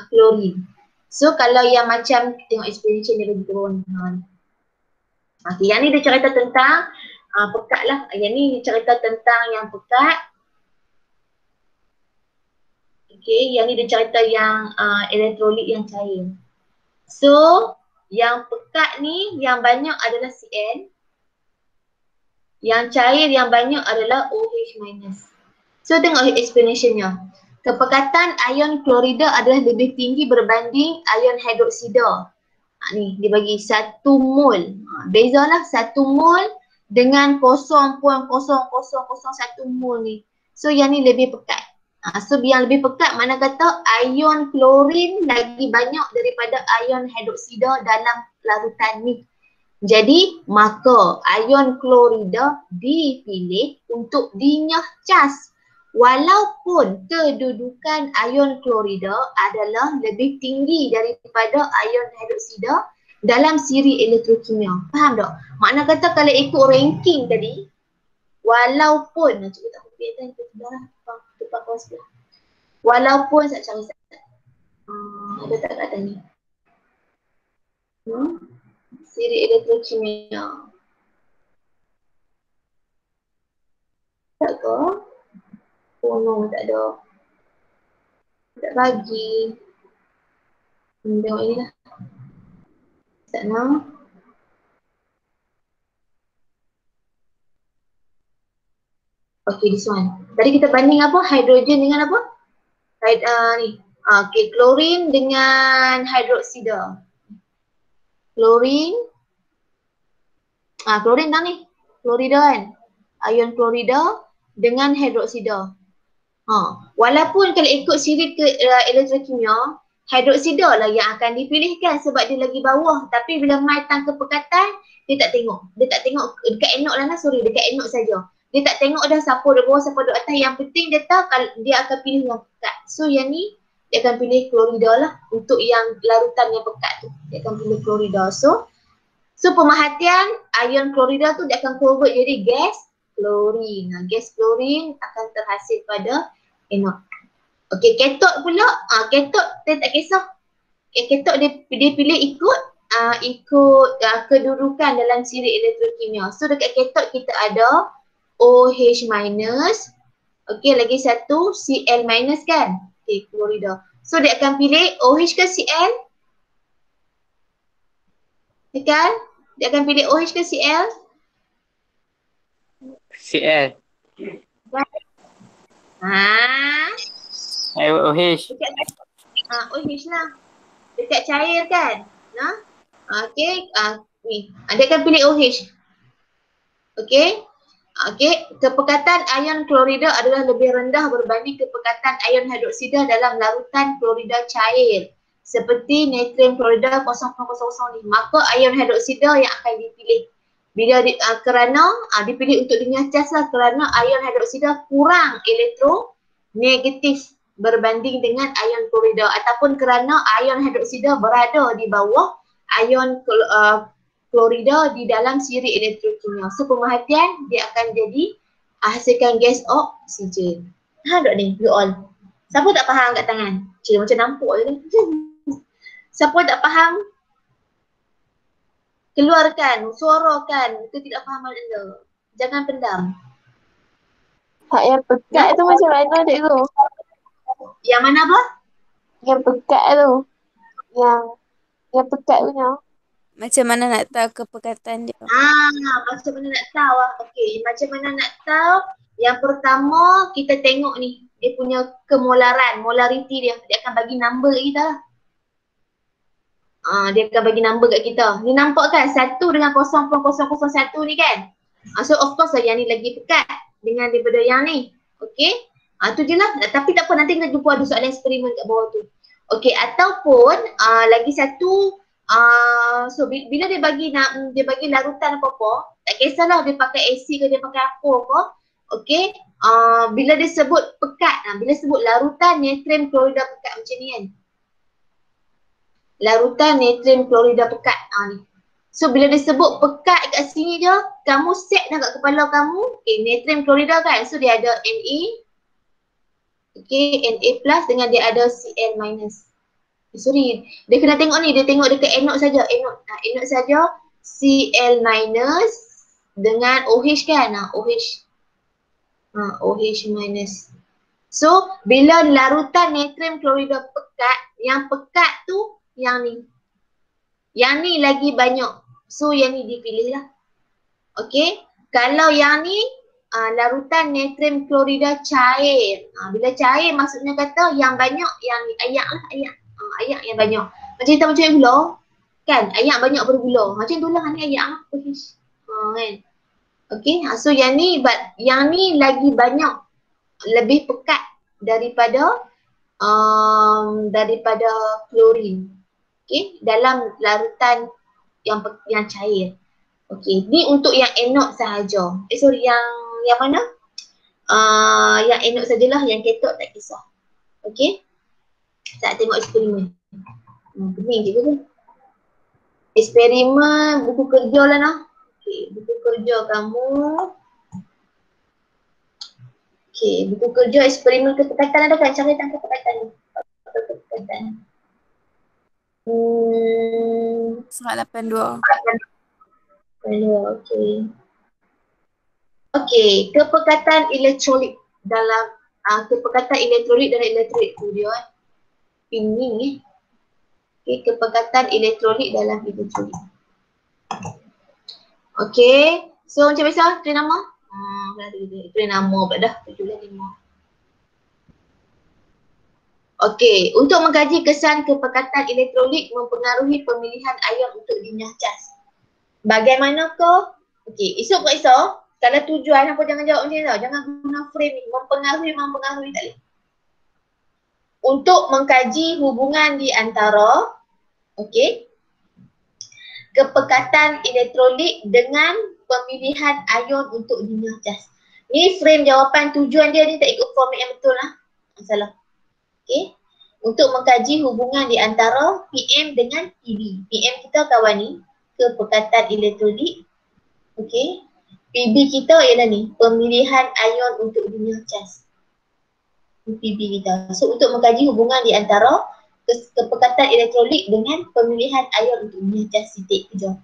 klorin. So kalau yang macam tengok explanation dia lagi turun. Okay, yang ni dia cerita tentang pekat lah. Yang ni dia cerita tentang yang pekat. Okay, yang ni dia cerita yang elektrolit yang cair. So yang pekat ni yang banyak adalah Cl. Yang cair yang banyak adalah OH minus. So tengok explanationnya. Kepekatan ion klorida adalah lebih tinggi berbanding ion hidroksida. Ni dia bagi 1 mol. Bezalah 1 mol dengan 0.0001 mol ni. So yang ni lebih pekat. So yang lebih pekat mana kata ion klorin lagi banyak daripada ion hidroksida dalam larutan ni. Jadi maka ion klorida dipilih untuk dinyacas. Walaupun kedudukan ion klorida adalah lebih tinggi daripada ion hidroksida dalam siri elektrokimia. Faham tak? Makna kata kalau ikut ranking tadi, walaupun, cuba tak kopi atas itu sebelah depan kawan sebelah. Walaupun saya cari ada tak kat atas ni? Siri elektrokimia. Tak ke? Oh no, tak ada. Tak bagi. Tengok ni lah. Tak nak. Okay, this one. Tadi kita banding apa? Hidrogen dengan apa? Ni. Okay, klorin dengan hidroksida. Klorin. Klorin dah ni. Klorida kan? Ion klorida dengan hidroksida. Walaupun kalau ikut siri elektrokimia, hidroksida lah yang akan dipilihkan sebab dia lagi bawah. Tapi bila mai tang kepekatan, dia tak tengok. Dia tak tengok dekat anode lah, dekat anode saja. Dia tak tengok dah siapa duduk bawah, siapa duduk atas. Yang penting dia tahu kalau dia akan pilih yang pekat. So yang ni dia akan pilih klorida lah untuk yang larutan yang pekat tu. Dia akan pilih klorida. So pemerhatian ion klorida tu dia akan convert jadi gas klorin. Gas klorin akan terhasil pada anode. Okey, katot pula, katot dia tak kisah. Katot dia pilih ikut kedudukan dalam siri elektrokimia. So dekat katot kita ada OH minus. Okey, lagi satu Cl minus kan? Okey, klorida. So dia akan pilih OH ke Cl? Kan? Dia akan pilih OH ke Cl? CL. OH. OH lah. Dekat cair kan? Okey, ni. Dia akan pilih OH. Okey. Okey, kepekatan ion klorida adalah lebih rendah berbanding kepekatan ion hidroksida dalam larutan klorida cair seperti natrium klorida 0,00 ni. Maka ion hidroksida yang akan dipilih bila kerana dipilih untuk dinyah cas lah, kerana ion hidroksida kurang elektronegatif berbanding dengan ion klorida, ataupun kerana ion hidroksida berada di bawah ion klorida di dalam siri elektrokimia. So pemerhatian dia akan jadi hasilkan gas oksigen. Dok ni, you all. Siapa tak faham kat tangan? Cik macam nampak je. Siapa tak faham? Keluarkan, suarakan ketidakfahaman anda. Jangan pendam. Tak, yang pekat tu macam mana cikgu? Yang mana apa? Yang pekat tu. Yang pekat punya. Macam mana nak tahu kepekatan dia? Macam mana nak tahu Okey, macam mana nak tahu? Yang pertama kita tengok ni, dia punya kemolaran, molarity dia. Dia akan bagi number kat kita lah. Dia akan bagi number kat kita. Ni nampak kan 1 dengan 0.001 ni kan? So of course lah yang ni lagi pekat dengan daripada yang ni. Okey? Tu je lah. Tapi tak apa, nanti kita jumpa ada soalan eksperimen kat bawah tu. Okey, ataupun lagi satu, so bila dia bagi larutan apa-apa, tak kisahlah dia pakai acid ke dia pakai apa. Okey, bila dia sebut pekat, bila sebut larutan natrium klorida pekat macam ni kan. Larutan natrium klorida pekat ni. So bila disebut pekat kat sini je, kamu set dah kat kepala kamu, natrium klorida kan. So dia ada Na, Na plus dengan dia ada Cl minus. Sorry, dia kena tengok ni, dia tengok dekat anode saja, anode saja Cl minus dengan OH kan, OH. OH minus. So bila larutan natrium klorida pekat, yang pekat tu yang ni. Yang ni lagi banyak. So yang ni dipilih lah. Okey. Kalau yang ni larutan natrium klorida cair. Bila cair maksudnya kata yang banyak yang ni. Ayak lah, ayak. Ayak yang banyak. Macam kita macam gula. Kan? Ayak banyak bergula. Macam tu lah ni ayak lah. Kan? Okey. So yang ni lagi banyak. Lebih pekat daripada klorin. Okey, dalam larutan yang cair. Okey, ni untuk yang anode sahaja. Yang mana? Yang anode sajalah, yang katot tak kisah. Okey. Saya tengok eksperimen. Pening je ke? Eksperimen buku kerja lah nah. Okey, buku kerja kamu. Okey, buku kerja eksperimen kepekatan ada kan? Catatan kepekatan ni. Kepekatan. Surat 82. Okey. Okey, kepekatan elektrolit dalam kepekatan elektrolit dan elektrolit tu dia. Ini okey, kepekatan elektrolit dalam elektrolit. Okey, so macam biasa tulis nama. Tulis nama pula dah 7.5. Okey, untuk mengkaji kesan kepekatan elektrolit mempengaruhi pemilihan ion untuk dinyah cas. Bagaimanakah? Okey, esok buat esok. Kalau tujuan apa jangan jawab macam ni tau. Jangan guna frame ni. Mempengaruhi tak boleh. Untuk mengkaji hubungan di antara kepekatan elektrolit dengan pemilihan ion untuk dinyah cas. Ni frame jawapan tujuan dia ni tak ikut format yang betul lah. Salah. Okay. Untuk mengkaji hubungan di antara PM dengan PB. PM kita kawan ni, kepekatan elektrolit. Okay. PB kita ialah ni, pemilihan ion untuk dunia cas. PB kita. So untuk mengkaji hubungan di antara kepekatan elektrolit dengan pemilihan ion untuk dunia cas. Titik. Kejap.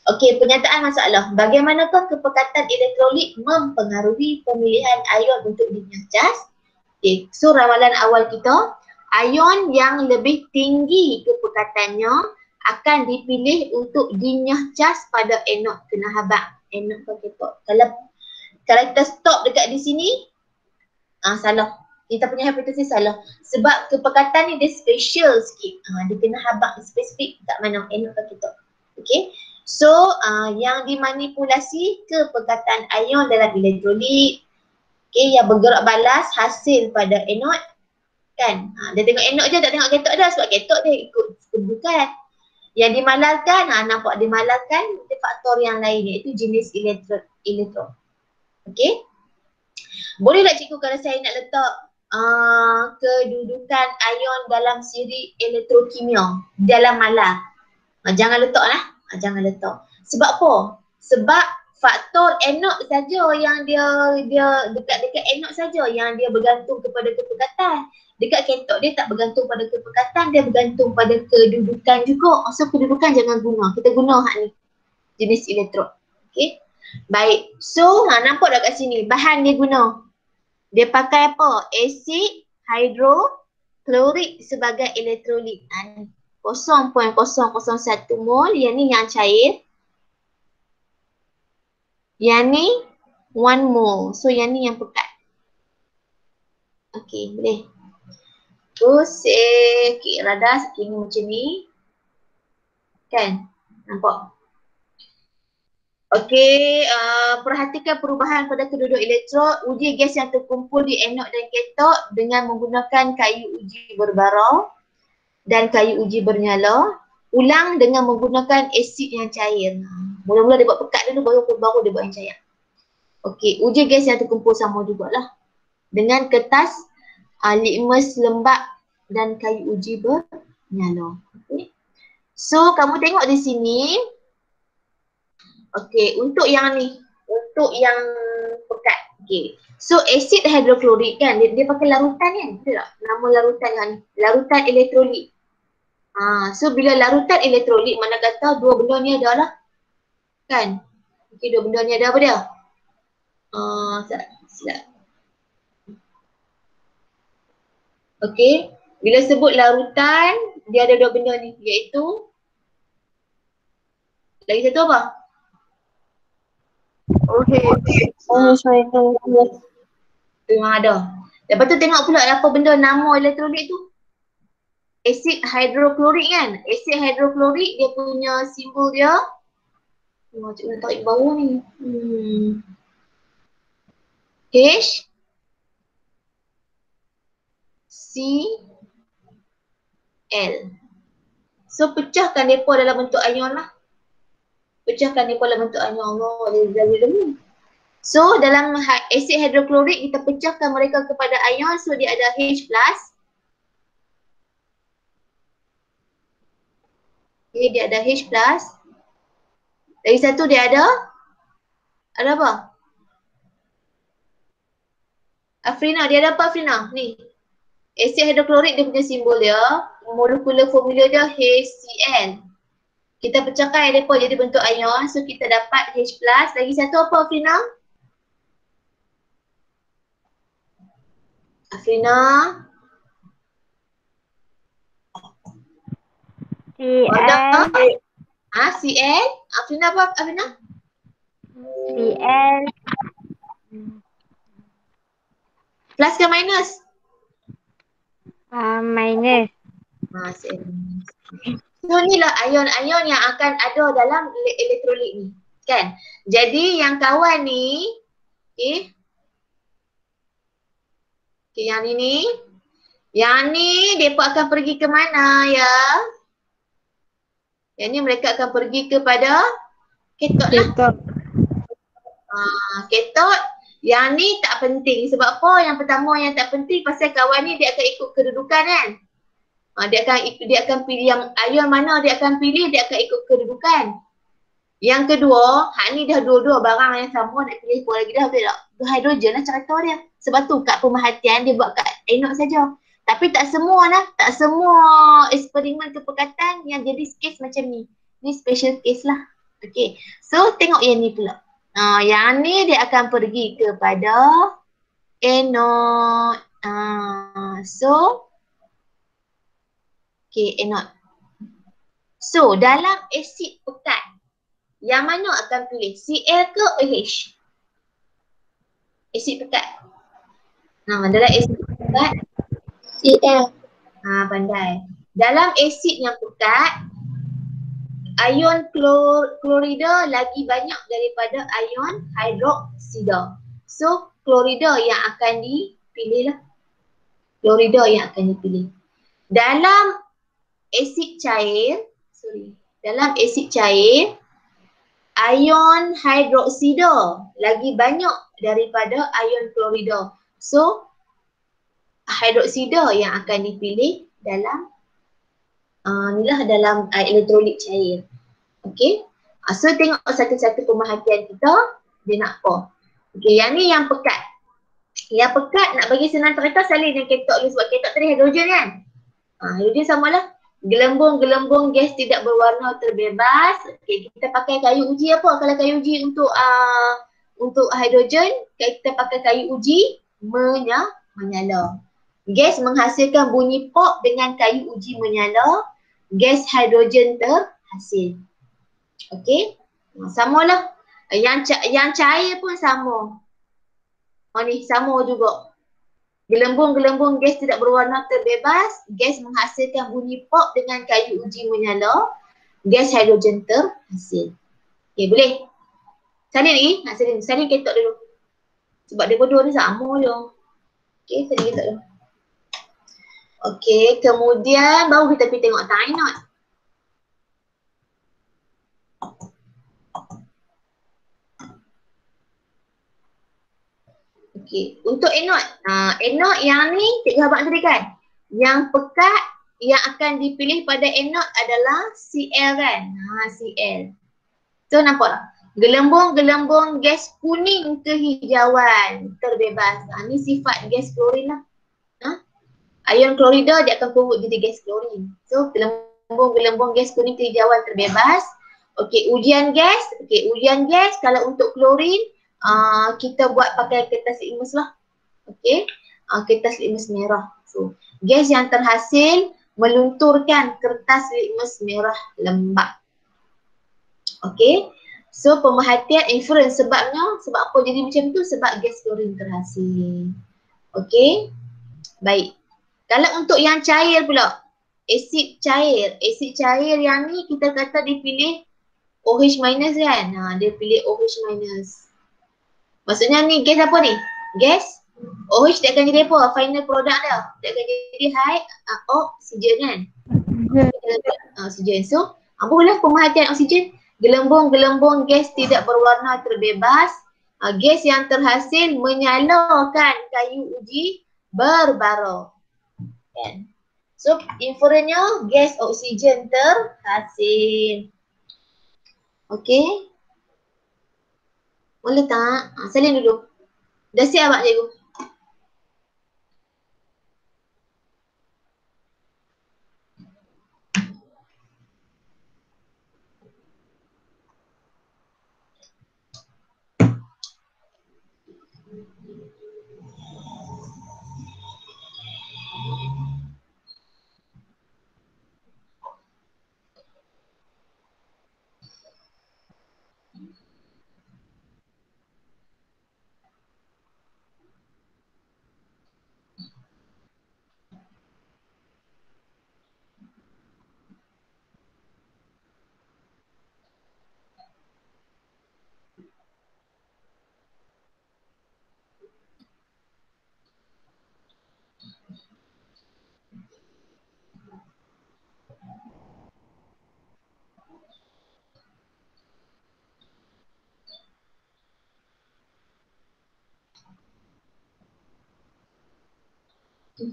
Okey, pernyataan masalah. Bagaimanakah kepekatan elektrolit mempengaruhi pemilihan ion untuk dunia cas? Okey, so ramalan awal kita, ion yang lebih tinggi kepekatannya akan dipilih untuk dinyah cas pada anod kena habaq. Anod ke katot. Kalau kita stop dekat di sini, salah. Kita punya hipotesis salah. Sebab kepekatan ni dia special sikit. Dia kena habaq spesifik kat mana anod ke katot. Okey. So, yang dimanipulasi kepekatan ion dalam elektrolit, okay, yang bergerak balas hasil pada anod, kan? Dia tengok anod je, tak tengok katot dah sebab katot dia ikut kedudukan. Yang dimalalkan, nampak dimalalkan, dia faktor yang lain iaitu jenis elektron. Okay? Boleh tak cikgu kalau saya nak letak kedudukan ion dalam siri elektrokimia dalam malar? Jangan letak lah. Jangan letak. Sebab apa? Sebab faktor anod saja yang dia dekat anod saja yang dia bergantung kepada kepekatan. Dekat katot dia tak bergantung pada kepekatan, dia bergantung pada kedudukan juga. So kedudukan jangan guna. Kita guna hak ni. Jenis elektron. Okey. Baik. So nampak tak kat sini bahan dia guna. Dia pakai apa? Asid hidroklorik sebagai elektrolit. 0.001 mol, yang ni yang cair. Yang ni 1 mol. So yang ni yang pekat. Okey, boleh. Terus radar sekini macam ni. Kan? Nampak? Okey, perhatikan perubahan pada keduduk elektron. Uji gas yang terkumpul di anod dan katot dengan menggunakan kayu uji berbara dan kayu uji bernyala. Ulang dengan menggunakan asid yang cair. Mula-mula dia buat pekat dulu, baru dia buat yang cair. Okey, uji gas yang terkumpul sama jugalah. Dengan kertas, litmus lembap dan kayu uji bernyala. Okay. So, kamu tengok di sini. Okey, untuk yang ni. Untuk yang pekat. Okey. So, asid hidroklorik kan, dia pakai larutan kan? Betul tak? Nama larutan yang ni. Larutan elektrolit. So bila larutan elektrolit, mana kata dua benda ni ada lah. Kan? Okey, dua benda ni ada apa dia? Silap. Okey, bila sebut larutan, dia ada dua benda ni, iaitu lagi satu apa? Memang ada. Lepas tu tengok pula apa benda nama elektrolit tu. Asid hidroklorik kan? Asid hidroklorik dia punya simbol dia. Macam nak tarik bawah ni. H C L. So pecahkan mereka dalam bentuk ion lah. Pecahkan mereka dalam bentuk ion. Allah, dia. So dalam asid hidroklorik kita pecahkan mereka kepada ion. So dia ada H+. Okay, dia ada H+. Lagi satu dia ada apa? Afrina, dia ada apa Afrina? Ni. Asid hidroklorik dia punya simbol dia, molekular formula dia HCl. Kita pecahkan mereka jadi bentuk ion, so kita dapat H+. Lagi satu apa Afrina? Afrina? CL. CL? Afrina apa Afrina? CL. Plus ke minus? Minus. CL. So inilah ion-ion yang akan ada dalam elektrolit ni. Kan? Jadi yang kawan ni, okay, yang ni, mereka akan pergi ke mana ya? Yang ni mereka akan pergi kepada katot lah. Katot Yang ni tak penting. Sebab apa? Yang pertama yang tak penting pasal kawan ni dia akan ikut kedudukan kan. Dia akan pilih yang ion mana dia akan pilih, dia akan ikut kedudukan. Yang kedua, hak ni dah dua-dua barang yang sama, nak pilih apa lagi dah, betul tak? Hidrogen lah cerita dia. Sebab tu kat pemerhatian dia buat kat anode saja. Tapi tak semua lah, tak semua eksperimen kepekatan yang jadi case macam ni. Ni special case lah. Okay, so tengok yang ni pula. Yang ni dia akan pergi kepada anode. Okay, anode. So, dalam asid pekat, yang mana akan pilih? Cl ke OH? Asid pekat. Dalam asid pekat, CL. pandai. Dalam asid yang pekat, ion klorida lagi banyak daripada ion hidroksida. So, klorida yang akan dipilih lah. Klorida yang akan dipilih. Dalam asid cair, ion hidroksida lagi banyak daripada ion klorida. So, hidroksida yang akan dipilih dalam dalam elektrolit cair. Okey. So tengok satu-satu pemerhatian kita, dia nak apa. Okey, yang ni yang pekat. Yang pekat nak bagi senang cerita salin yang ketok ni, sebab ketok tadi hidrogen kan. Hidrogen samalah. Gelembung-gelembung gas tidak berwarna terbebas. Okey, kita pakai kayu uji apa? Kalau kayu uji untuk hidrogen, kita pakai kayu uji menyala. Gas menghasilkan bunyi pop dengan kayu uji menyala. Gas hidrogen terhasil. Okey, samalah. Yang cair pun sama. Ni sama juga. Gelembung-gelembung gas tidak berwarna terbebas. Gas menghasilkan bunyi pop dengan kayu uji menyala. Gas hidrogen terhasil. Okey, boleh? Salin lagi? Nak salin. Salin ketok dulu. Sebab dia berdua ni sama je. Okey, salin ketok dulu. Okey, kemudian baru kita pergi tengok anode. Okey, untuk anode. Anode yang ni cikgu abang tadi kan. Yang pekat yang akan dipilih pada anode adalah Cl kan. Cl. So nampak tak? Gelembung-gelembung gas kuning kehijauan terbebas. Ni sifat gas klorin lah. Ion klorida dia akan convert jadi gas klorin. So gelembung-gelembung gas kuning kehijauan terbebas. Okey, ujian gas. Kalau untuk klorin kita buat pakai kertas litmus lah. Okey, kertas litmus merah. So, gas yang terhasil melunturkan kertas litmus merah lembap. Okey, so pemerhatian inference sebabnya, sebab apa jadi macam tu? Sebab gas klorin terhasil. Okey, baik. Kalau untuk yang cair pula, asid cair yang ni kita kata dipilih OH minus kan? Dia pilih OH minus. Maksudnya ni gas apa ni? Gas OH dia akan jadi apa? Final product dia. Dia akan jadi high oxygen kan? Oksigen. So, apa pula pemerhatian oksigen? Gelembung-gelembung gas tidak berwarna terbebas. Gas yang terhasil menyalakan kayu uji berbara. Kan? So, inferennya gas oksigen terhasil. Okey. Boleh tak? Salin dulu. Dah siap tak cikgu? Lagi?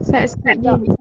Saya skip je.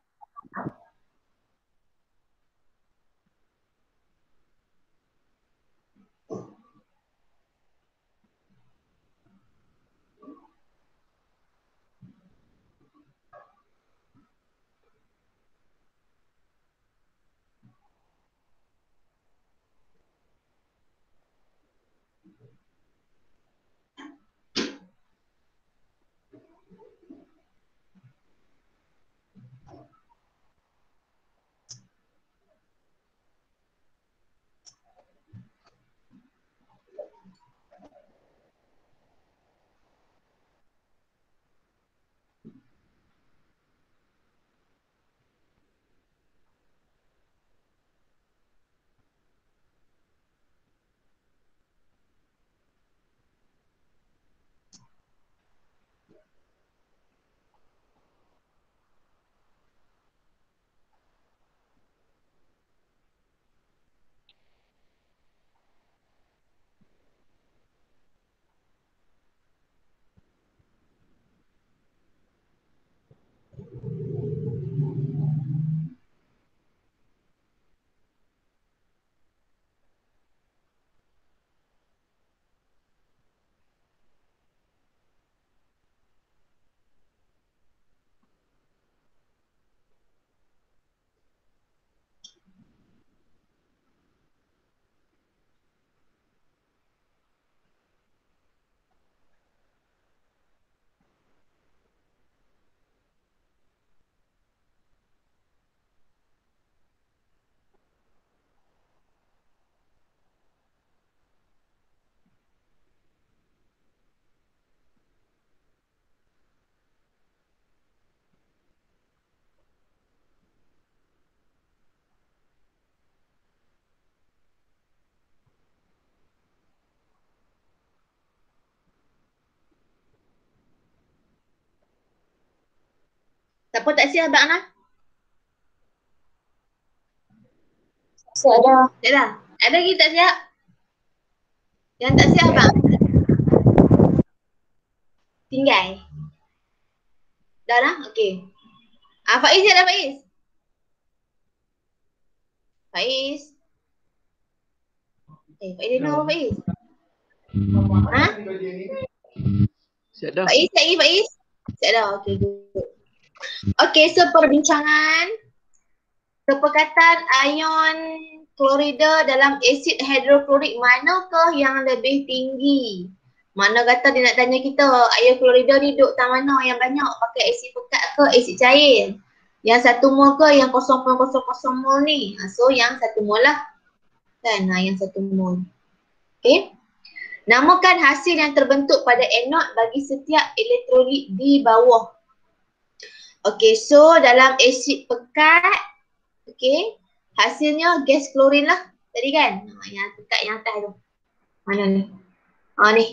Siapa tak siap Abang Ana? Siap dah. Tak dah? Ada lagi tak siap? Yang tak siap Abang? Tinggal. Dah dah? Okey. Faiz siap dah Faiz? Faiz? Faiz dengar apa Faiz? Ha? Siap dah. Faiz, siap lagi Faiz? Siap dah? Okey, good. Okey, so perbincangan kepekatan ion klorida dalam asid hidroklorik manakah yang lebih tinggi? Mana kata dia nak tanya kita, ion klorida ni duduk tang mana yang banyak, pakai asid pekat ke asid cair? Yang 1 mol ke yang 0.00 mol ni? So yang 1 mol lah. Kan? Yang 1 mol. Okay. Namakan hasil yang terbentuk pada anod bagi setiap elektrolit di bawah. Okay, so dalam asid pekat, okay, hasilnya gas klorin lah. Tadi kan? Yang pekat yang atas tu. Mana ni? Ni.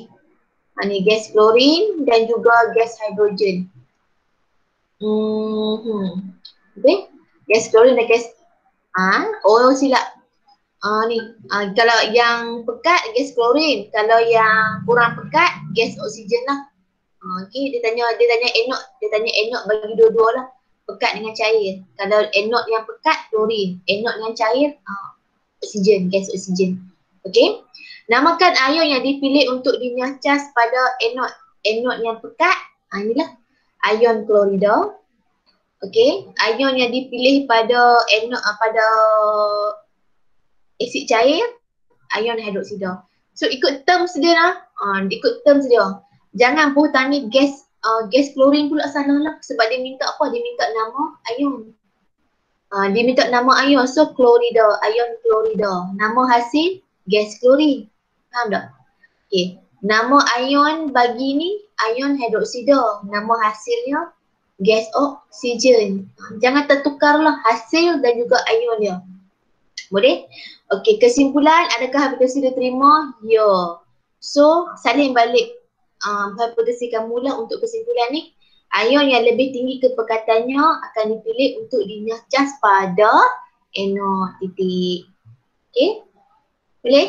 Ni gas klorin dan juga gas hidrogen. Okay. Gas klorin dan gas silap. Ni. Kalau yang pekat gas klorin, kalau yang kurang pekat gas oksigen lah. Okey, dia tanya anod bagi dua-dua lah. Pekat dengan cair. Kalau anod yang pekat klorin, anod yang cair oksigen, gas oksigen. Okey. Namakan ion yang dipilih untuk dinyacas pada anod yang pekat. Inilah ion klorida. Okey, ion yang dipilih pada anod pada asid cair, ion hidroksida. So ikut terms dia lah. Ikut terms dia. Jangan pun tanya gas klorin pula salah lah. Sebab dia minta apa? Dia minta nama ion. Dia minta nama ion. So klorida, ion klorida. Nama hasil gas klorin. Faham tak? Okay. Nama ion bagi ni ion hidroksida. Nama hasilnya gas oksigen. Jangan tertukarlah hasil dan juga ion dia. Boleh? Okey, kesimpulan, adakah hipotesi diterima? Ya. So, salin balik hipotesi kamu lah untuk kesimpulan ni. Ion yang lebih tinggi kepekatannya akan dipilih untuk dinyahcas pada anod titik. Okey? Boleh?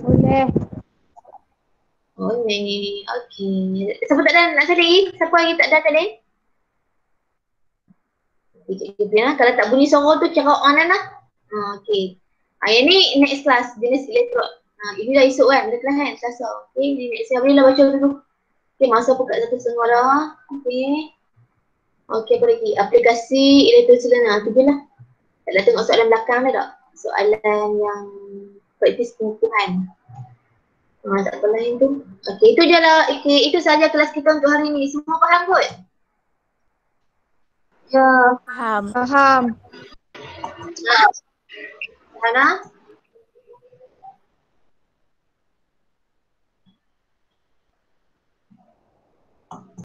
Boleh. Boleh. Okey. Siapa tak ada nak salin? Siapa lagi tak ada salin? Okey, kalau tak bunyi suara tu cakap on lah. Okey. Yang ni next class, jenis elektrod. Ini dah esok kan, dah kelas kan, Selasa. Okey, ni next class. Bolehlah baca dulu. Okey, masa pun kat 1.5 dah. Okey. Okey, apa lagi? Aplikasi elektrosilena. Tu je lah. Tak nak tengok soalan belakang dah tak? Soalan yang praktis pengukuhan. Tak apa lain tu. Okey, itu je lah. Okay, itu sahaja kelas kita untuk hari ni. Semua faham kot? Ya. Faham. Faham. Hana?